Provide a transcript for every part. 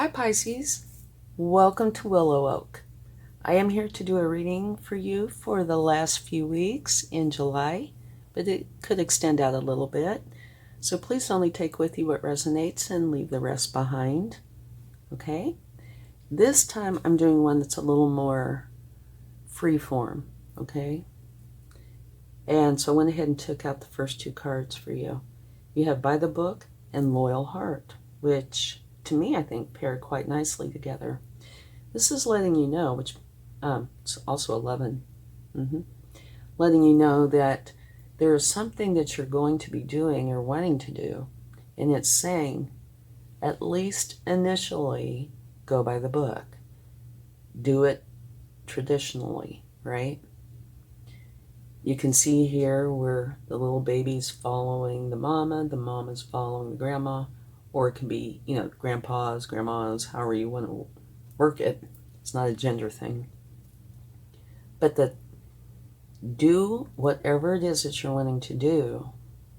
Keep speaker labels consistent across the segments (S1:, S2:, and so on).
S1: Hi Pisces, welcome to WillowOAK. I am here to do a reading for you for the last few weeks in July, but it could extend out a little bit. So please only take with you what resonates and leave the rest behind. Okay? This time I'm doing one that's a little more free form. Okay? And so I went ahead and took out the first two cards for you. You have By the Book and Loyal Heart, which to me, I think, pair quite nicely together. This is letting you know, which it's also 11, letting you know that there is something that you're going to be doing or wanting to do, and it's saying, at least initially, go by the book. Do it traditionally, right? You can see here where the little baby's following the mama's following the grandma, or it can be, grandpas, grandmas, however you want to work it. It's not a gender thing. But do whatever it is that you're wanting to do,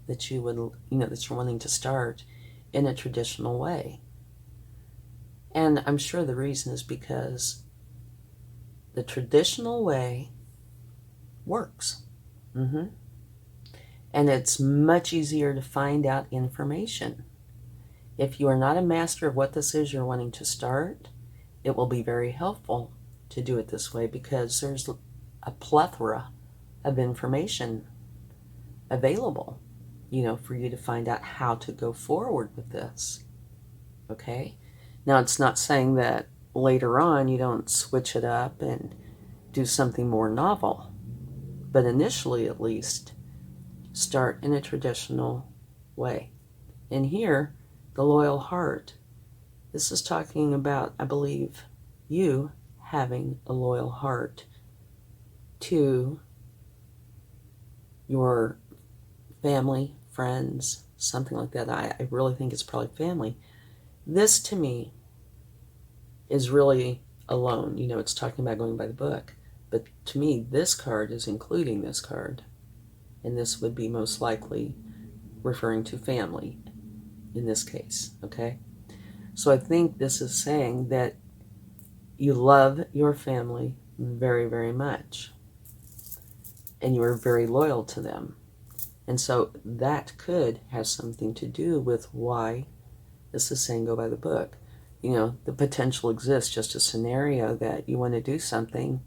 S1: that you would, that you're wanting to start in a traditional way. And I'm sure the reason is because the traditional way works. And it's much easier to find out information. If you are not a master of what this is you're wanting to start, it will be very helpful to do it this way because there's a plethora of information available, for you to find out how to go forward with this. Okay? Now, it's not saying that later on you don't switch it up and do something more novel, but initially, at least, start in a traditional way. And here, the Loyal Heart. This is talking about, I believe, you having a loyal heart to your family, friends, something like that. I really think it's probably family. This, to me, is really alone. It's talking about going by the book. But to me, this card is including this card. And this would be most likely referring to family in this case, okay? So I think this is saying that you love your family very, very much. And you are very loyal to them. And so that could have something to do with why this is saying go by the book. The potential exists, just a scenario that you want to do something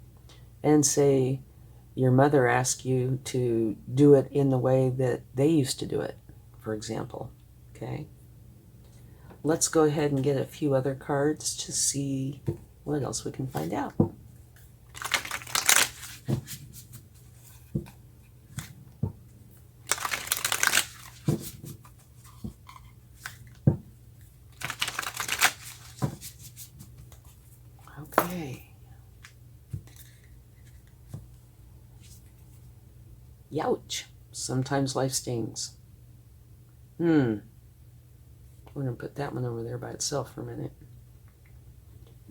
S1: and say your mother asked you to do it in the way that they used to do it, for example, okay? Let's go ahead and get a few other cards to see what else we can find out. Okay. Youch. Sometimes life stings. We're going to put that one over there by itself for a minute.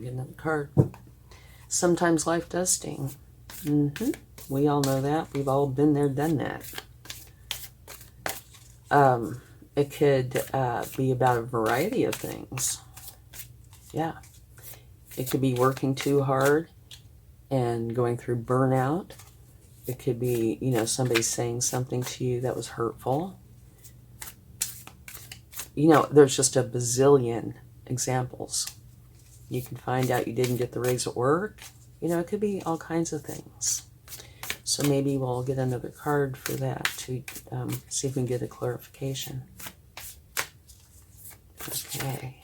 S1: Get another card. Sometimes life does sting. We all know that. We've all been there, done that. It could be about a variety of things. Yeah. It could be working too hard and going through burnout. It could be, somebody saying something to you that was hurtful. There's just a bazillion examples. You can find out you didn't get the raise at work. It could be all kinds of things. So maybe we'll get another card for that to see if we can get a clarification. Okay.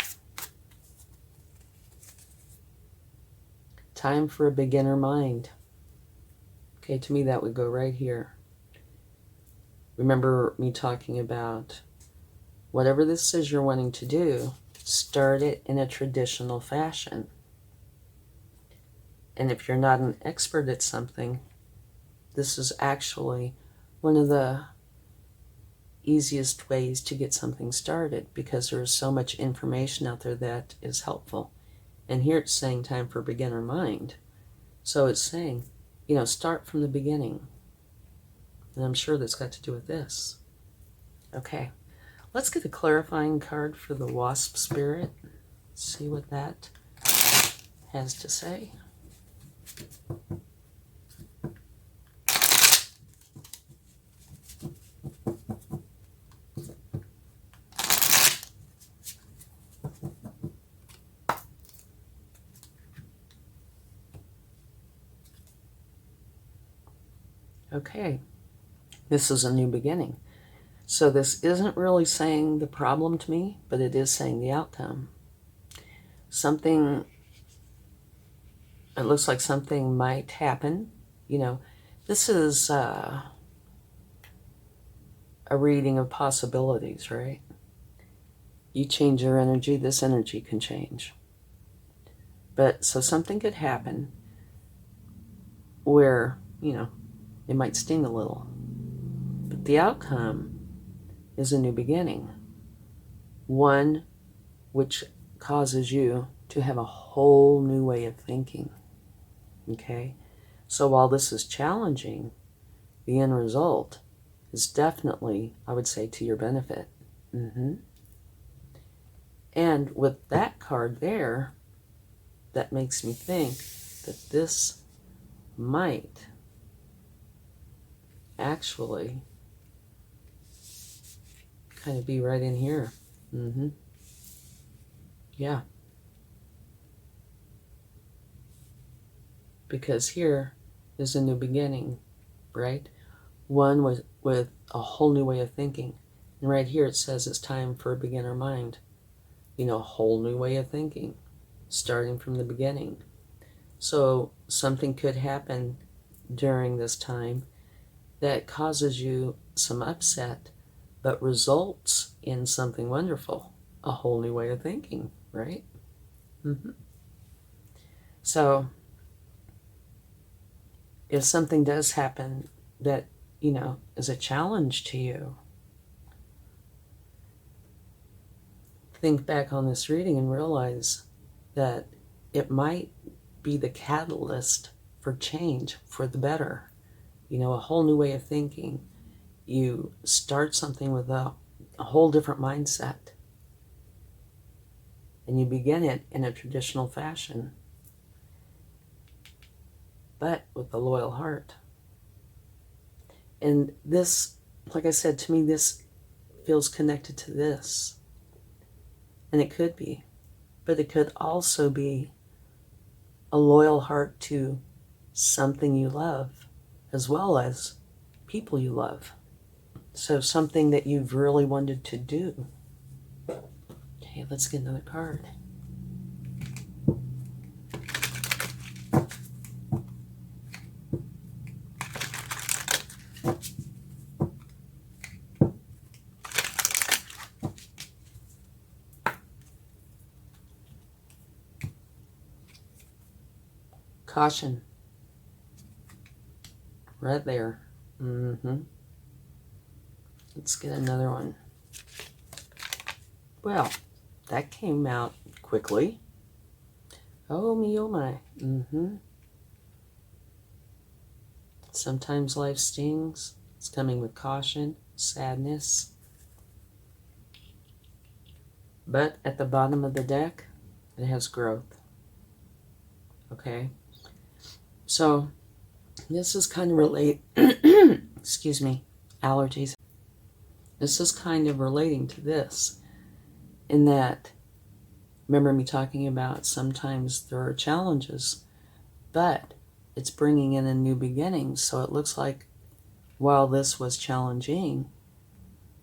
S1: Time for a beginner mind. Okay, to me that would go right here. Remember me talking about whatever this is you're wanting to do, start it in a traditional fashion. And if you're not an expert at something, this is actually one of the easiest ways to get something started because there is so much information out there that is helpful. And here it's saying time for beginner mind. So it's saying, start from the beginning. And I'm sure that's got to do with this. Okay. Let's get a clarifying card for the Wasp Spirit. see what that has to say. Okay, this is a new beginning. So this isn't really saying the problem to me, but it is saying the outcome. Something, it looks like something might happen. You know, this is a reading of possibilities, right? You change your energy, this energy can change. But so something could happen where, you know, it might sting a little. But the outcome is a new beginning. One which causes you to have a whole new way of thinking. Okay? So while this is challenging, the end result is definitely, I would say, to your benefit. And with that card there, that makes me think that this might actually kind of be right in here. Yeah. Because here is a new beginning, right? One with a whole new way of thinking. And right here it says it's time for a beginner mind. You know, a whole new way of thinking, starting from the beginning. So something could happen during this time that causes you some upset, but results in something wonderful, a whole new way of thinking, right? So if something does happen that, you know, is a challenge to you, think back on this reading and realize that it might be the catalyst for change for the better. You know, a whole new way of thinking. You start something with a whole different mindset. And you begin it in a traditional fashion, but with a loyal heart. And this, like I said, to me, this feels connected to this. And it could be. But it could also be a loyal heart to something you love, as well as people you love. So something that you've really wanted to do. Okay, let's get another card. Caution. Right there. Let's get another one. Well, that came out quickly. Oh me, oh my. Sometimes life stings. It's coming with caution, sadness. But at the bottom of the deck, it has growth. Okay? So, this is kind of excuse me, allergies. This is kind of relating to this, in that, remember me talking about sometimes there are challenges, but it's bringing in a new beginning. So it looks like while this was challenging,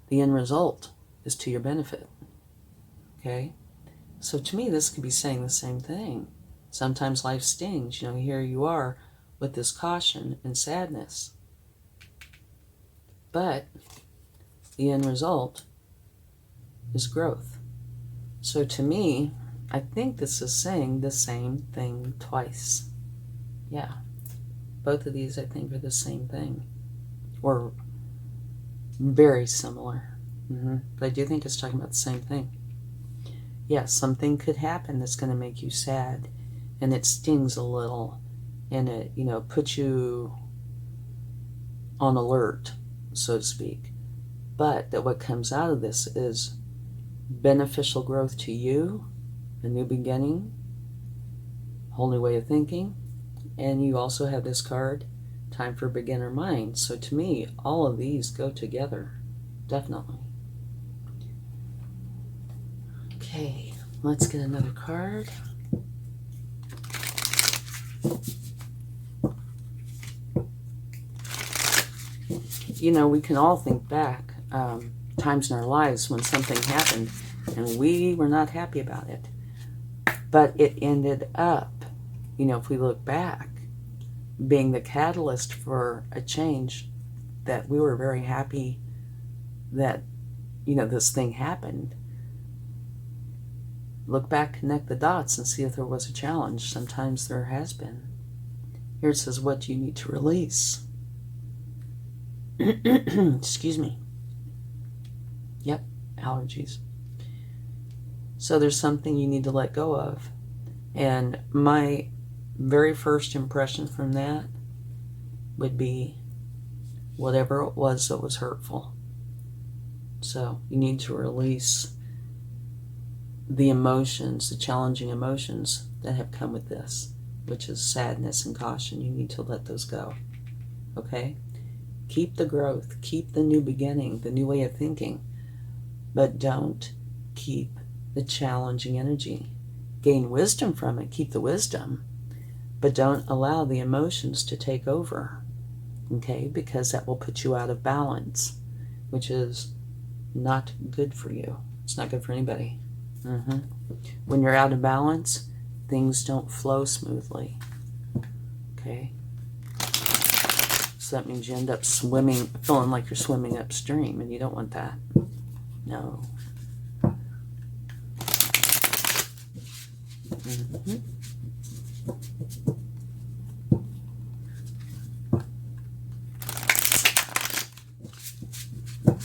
S1: the end result is to your benefit. Okay? So to me, this could be saying the same thing. Sometimes life stings. You know, here you are with this caution and sadness. But the end result is growth. So to me, I think this is saying the same thing twice. Yeah. Both of these, I think, are the same thing. Or very similar. But I do think it's talking about the same thing. Yeah, something could happen that's going to make you sad. And it stings a little. And it, you know, puts you on alert, so to speak. But that what comes out of this is beneficial growth to you a new beginning, whole new way of thinking. And you also have this card, time for beginner mind. So to me, all of these go together, definitely. Okay, let's get another card. You know, we can all think back times in our lives when something happened and we were not happy about it. But it ended up, you know, if we look back, being the catalyst for a change that we were very happy that, you know, this thing happened. Look back, connect the dots, and see if there was a challenge. Sometimes there has been. Here it says what you need to release. Excuse me. Yep, allergies. So there's something you need to let go of. And my very first impression from that would be whatever it was that was hurtful. So you need to release the emotions, the challenging emotions that have come with this, which is sadness and caution. You need to let those go. Okay? Keep the growth, keep the new beginning, the new way of thinking, but don't keep the challenging energy. Gain wisdom from it, keep the wisdom, but don't allow the emotions to take over, okay? Because that will put you out of balance, which is not good for you. It's not good for anybody. When you're out of balance, things don't flow smoothly, okay? So that means you end up swimming, feeling like you're swimming upstream, and you don't want that. No.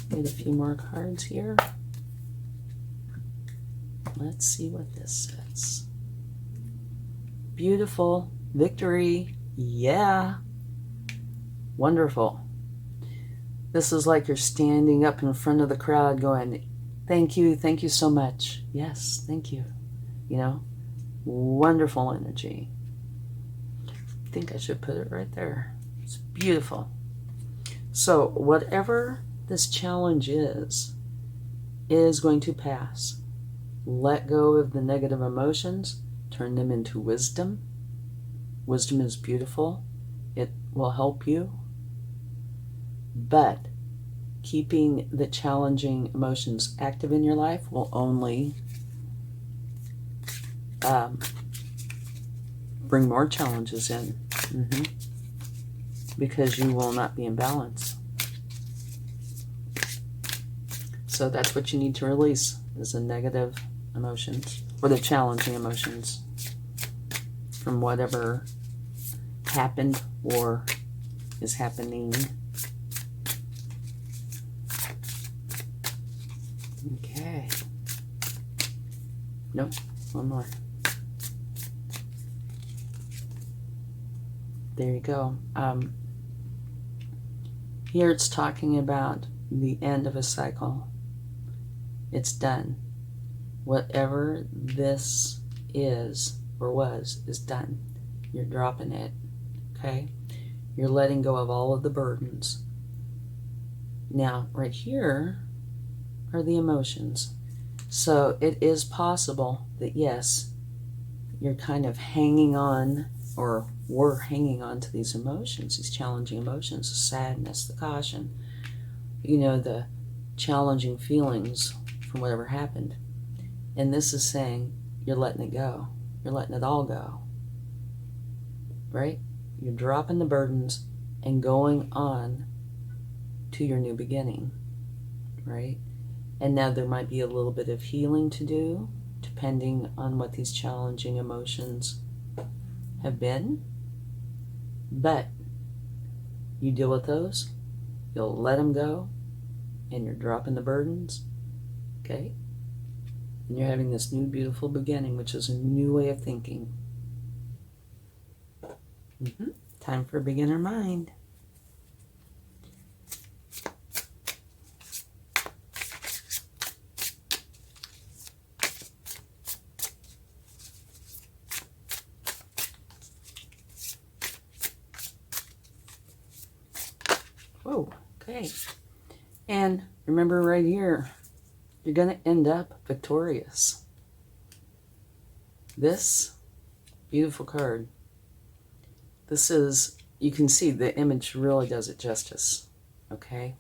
S1: Get a few more cards here. Let's see what this says. Beautiful. Victory. Yeah. Wonderful. This is like you're standing up in front of the crowd going, thank you so much. Yes, thank you. You know, wonderful energy. I think I should put it right there. It's beautiful. So whatever this challenge is going to pass. Let go of the negative emotions, turn them into wisdom. Wisdom is beautiful. It will help you. But keeping the challenging emotions active in your life will only bring more challenges in. Because you will not be in balance. So that's what you need to release, is the negative emotions, or the challenging emotions from whatever happened or is happening. Okay. Nope, one more. There you go. Here it's talking about the end of a cycle. It's done. Whatever this is or was is done. You're dropping it. Okay? You're letting go of all of the burdens. Now, right here are the emotions. So it is possible that, yes, you're kind of hanging on, or were hanging on to these emotions, these challenging emotions, the sadness, the caution, you know, the challenging feelings from whatever happened. And this is saying you're letting it go. You're letting it all go. Right? You're dropping the burdens and going on to your new beginning. Right? And now there might be a little bit of healing to do, depending on what these challenging emotions have been. But you deal with those, you'll let them go, and you're dropping the burdens. Okay? And you're having this new beautiful beginning, which is a new way of thinking. Time for beginner mind. Whoa, okay. And remember right here, you're going to end up victorious. This beautiful card. This is, you can see the image really does it justice. Okay?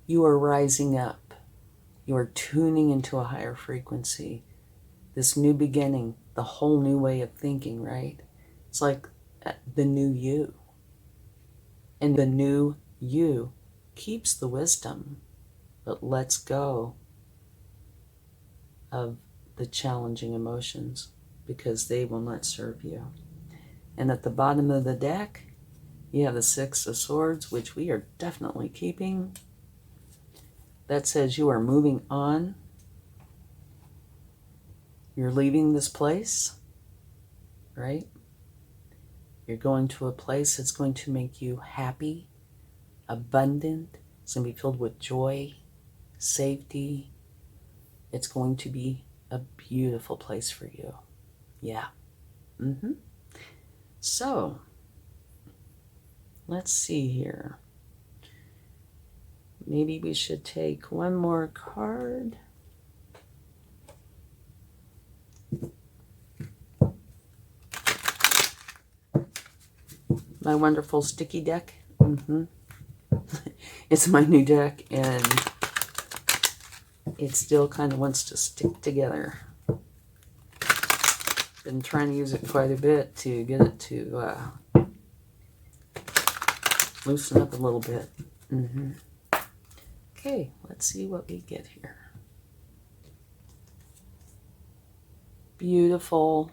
S1: You are rising up. You are tuning into a higher frequency. This new beginning, the whole new way of thinking, right? It's like the new you. And the new you keeps the wisdom, but lets go of the challenging emotions because they will not serve you. And at the bottom of the deck, you have the Six of Swords, which we are definitely keeping. That says you are moving on. You're leaving this place, right? You're going to a place that's going to make you happy, abundant. It's going to be filled with joy, safety. It's going to be a beautiful place for you. Yeah. So, let's see here. Maybe we should take one more card. My wonderful sticky deck. It's my new deck, and it still kind of wants to stick together. Been trying to use it quite a bit to get it to loosen up a little bit. Okay, let's see what we get here. Beautiful,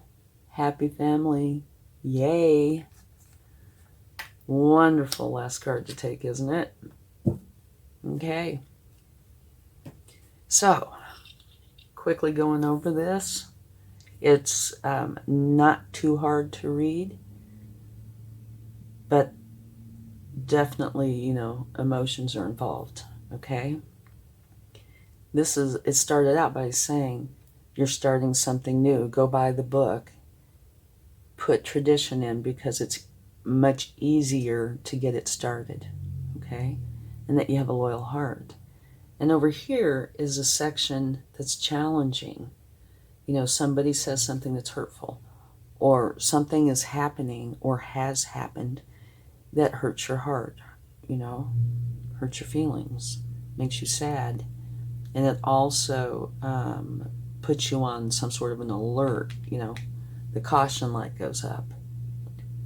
S1: happy family. Yay. Wonderful last card to take, isn't it? Okay. So, quickly going over this. It's not too hard to read, but definitely, you know, emotions are involved, okay? It started out by saying, you're starting something new. Go buy the book. Put tradition in because it's much easier to get it started, okay? And that you have a loyal heart. And over here is a section that's challenging. You know, somebody says something that's hurtful, or something is happening or has happened that hurts your heart, you know, hurts your feelings, makes you sad. And it also puts you on some sort of an alert, you know, the caution light goes up.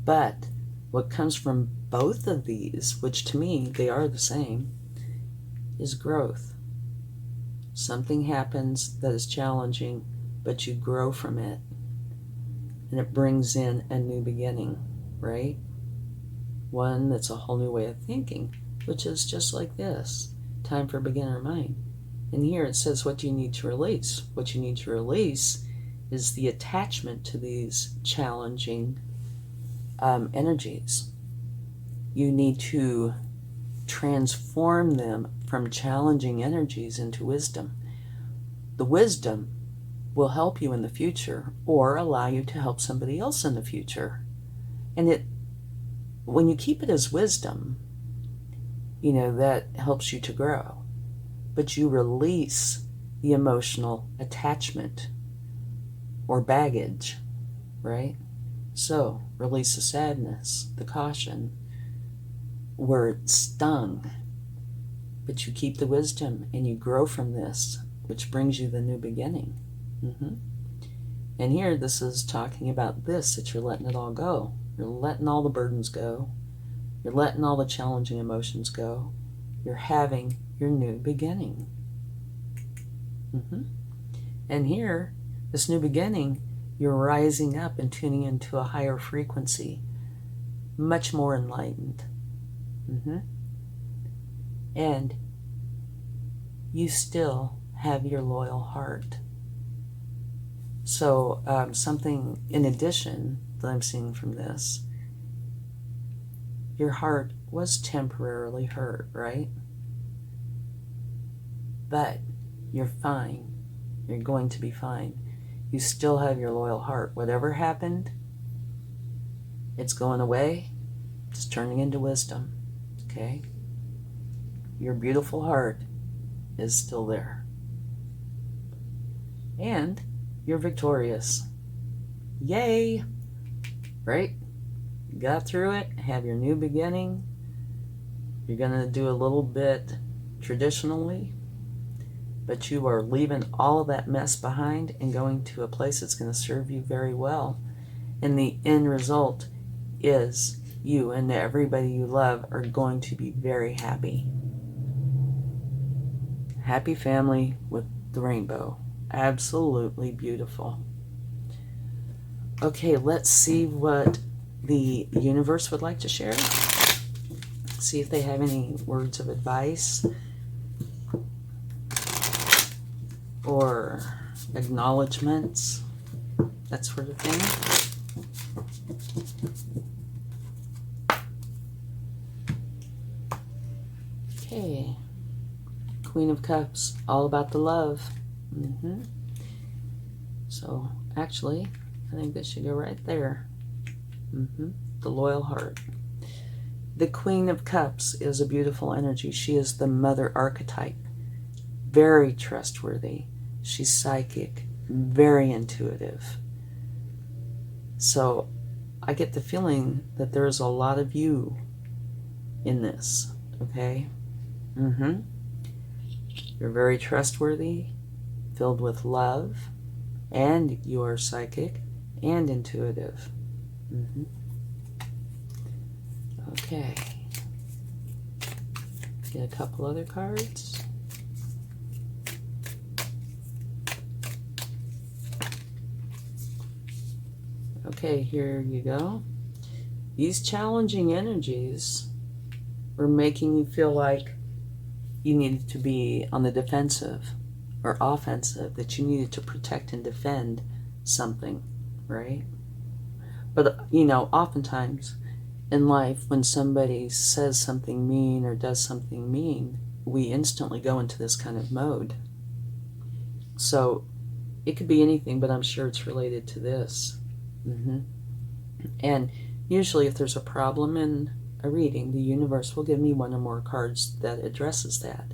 S1: But what comes from both of these, which to me, they are the same, is growth. Something happens that is challenging, but you grow from it, and it brings in a new beginning, right? One that's a whole new way of thinking, which is just like this, time for beginner mind. And here it says what you need to release. What you need to release is the attachment to these challenging energies. You need to transform them from challenging energies into wisdom. The wisdom will help you in the future or allow you to help somebody else in the future. And when you keep it as wisdom, you know, that helps you to grow. But you release the emotional attachment or baggage, right? So, release the sadness, the caution, where it stung. But you keep the wisdom and you grow from this, which brings you the new beginning. And here, this is talking about this, that you're letting it all go. You're letting all the burdens go. You're letting all the challenging emotions go. You're having your new beginning. And here, this new beginning, you're rising up and tuning into a higher frequency, much more enlightened. And you still have your loyal heart. So something in addition that I'm seeing from this, your heart was temporarily hurt, right? But you're fine. You're going to be fine. You still have your loyal heart. Whatever happened, it's going away. It's turning into wisdom, okay? your beautiful heart is still there. And you're victorious. Yay! Right? You got through it, have your new beginning. You're going to do a little bit traditionally, but you are leaving all of that mess behind and going to a place that's going to serve you very well. And the end result is you and everybody you love are going to be very happy. Happy family with the rainbow. Absolutely beautiful. Okay, let's see what the universe would like to share. See if they have any words of advice or acknowledgments, that sort of thing. Okay, Queen of Cups, all about the love. So actually, I think this should go right there. The loyal heart. The Queen of Cups is a beautiful energy. She is the mother archetype. Very trustworthy. She's psychic. Very intuitive. So I get the feeling that there's a lot of you in this. Okay? You're very trustworthy, filled with love, and you are psychic and intuitive. Okay. Get a couple other cards. Okay, here you go. These challenging energies were making you feel like you needed to be on the defensive or offensive, that you needed to protect and defend something, right? But, you know, oftentimes in life, when somebody says something mean or does something mean, we instantly go into this kind of mode. So it could be anything, but I'm sure it's related to this. And usually if there's a problem in a reading, the universe will give me one or more cards that addresses that.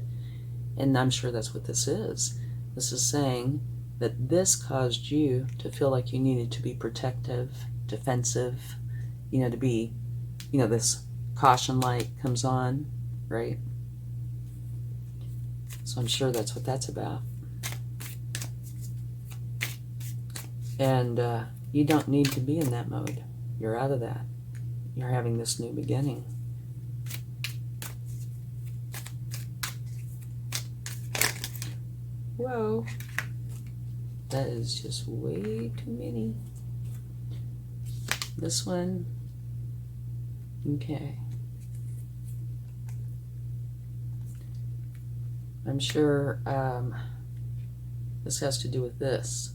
S1: And I'm sure that's what this is. This is saying that this caused you to feel like you needed to be protective, defensive, you know, to be, you know, this caution light comes on, right? So I'm sure that's what that's about. And you don't need to be in that mode. You're out of that. You're having this new beginning. Whoa. That is just way too many. This one. Okay. I'm sure this has to do with this.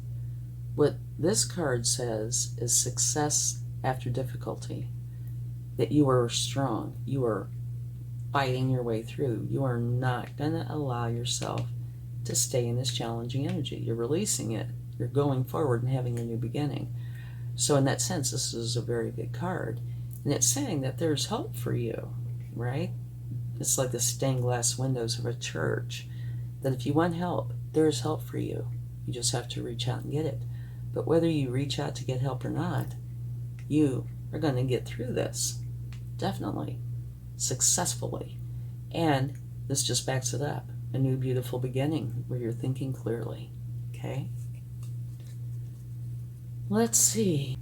S1: What this card says is success after difficulty. That you are strong. You are fighting your way through. You are not going to allow yourself to stay in this challenging energy. You're releasing it. You're going forward and having a new beginning. So in that sense, this is a very big card. And it's saying that there's hope for you, right? It's like the stained glass windows of a church. That if you want help, there's help for you. You just have to reach out and get it. But whether you reach out to get help or not, you are going to get through this. Definitely. Successfully. And this just backs it up. A new beautiful beginning where you're thinking clearly. Okay? Let's see.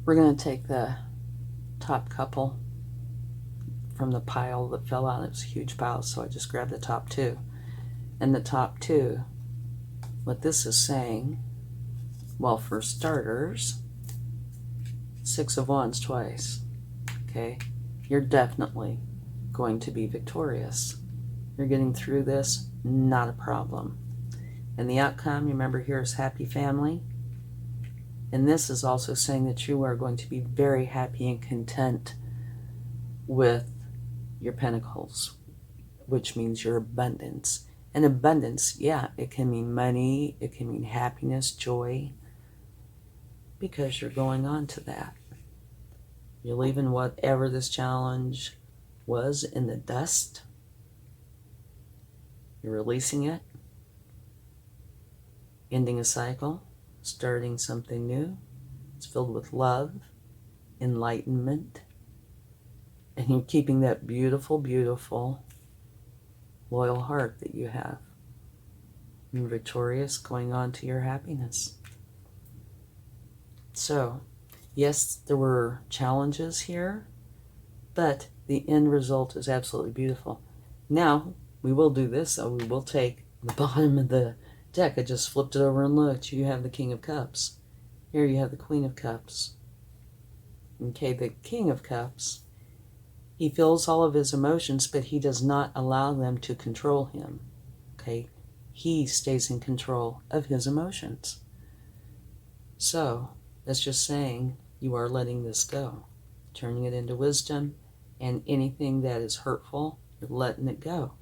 S1: We're going to take the top couple from the pile that fell out. It was a huge pile, so I just grabbed the top two. And the top two, what this is saying, well, for starters, 6 of Wands twice. Okay? You're definitely going to be victorious. You're getting through this, not a problem. And the outcome, remember here, is happy family. And this is also saying that you are going to be very happy and content with your pentacles, which means your abundance. And abundance, yeah, it can mean money, it can mean happiness, joy, because you're going on to that. You're leaving whatever this challenge was in the dust, You're releasing it, ending a cycle, starting something new. It's filled with love, enlightenment, and you're keeping that beautiful, beautiful, loyal heart that you have. You're victorious, going on to your happiness. So, yes, there were challenges here, but the end result is absolutely beautiful. Now, we will do this, so we will take the bottom of the deck. I just flipped it over and looked. You have the King of Cups. Here you have the Queen of Cups. Okay, the King of Cups, he feels all of his emotions, but he does not allow them to control him. Okay, he stays in control of his emotions. So, that's just saying you are letting this go, turning it into wisdom, and anything that is hurtful, you're letting it go.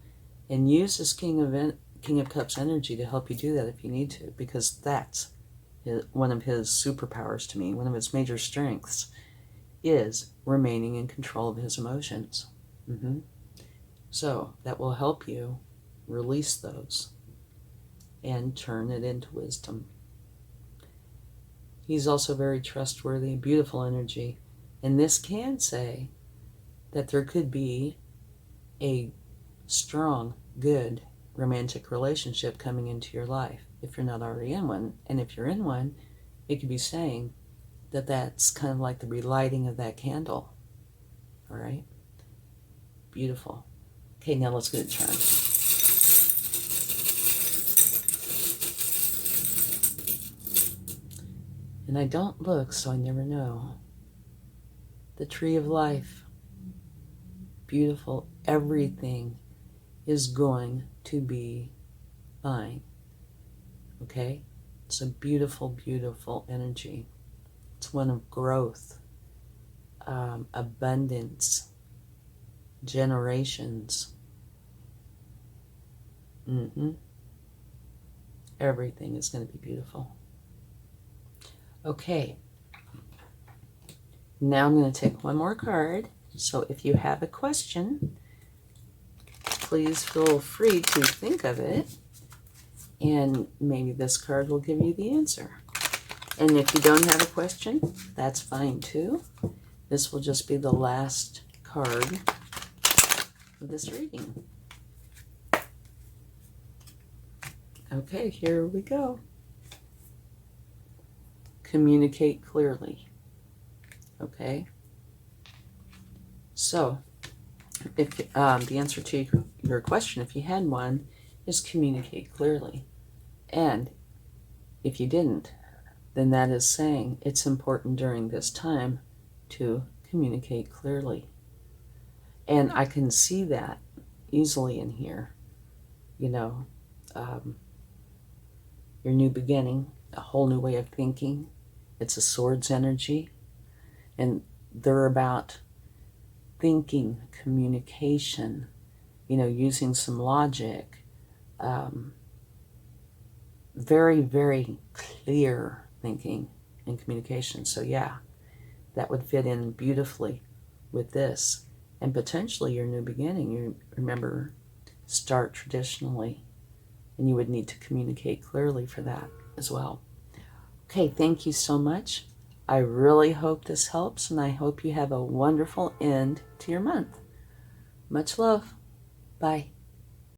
S1: And use this King of Cups energy to help you do that if you need to, because that's one of his superpowers to me. One of his major strengths is remaining in control of his emotions. So that will help you release those and turn it into wisdom. He's also very trustworthy, beautiful energy. And this can say that there could be a strong, good romantic relationship coming into your life if you're not already in one. And if you're in one, it could be saying that that's kind of like the relighting of that candle. All right? Beautiful. Okay, now let's get it turned. And I don't look, so I never know. The Tree of Life. Beautiful. Everything is going to be fine. Okay? It's a beautiful, beautiful energy. It's one of growth, abundance, generations. Everything is going to be beautiful. Okay. Now I'm going to take one more card. So if you have a question, please feel free to think of it. And maybe this card will give you the answer. And if you don't have a question, that's fine too. This will just be the last card of this reading. Okay, here we go. Communicate clearly. Okay? So, if the answer to your question, if you had one, is communicate clearly. And if you didn't, then that is saying it's important during this time to communicate clearly. And I can see that easily in here. You know, your new beginning, a whole new way of thinking. It's a Swords energy. And they're about thinking, communication, you know, using some logic. Very, very clear thinking and communication. So yeah, that would fit in beautifully with this. And potentially your new beginning. You remember, start traditionally. And you would need to communicate clearly for that as well. Okay, thank you so much. I really hope this helps, and I hope you have a wonderful end to your month. Much love. Bye.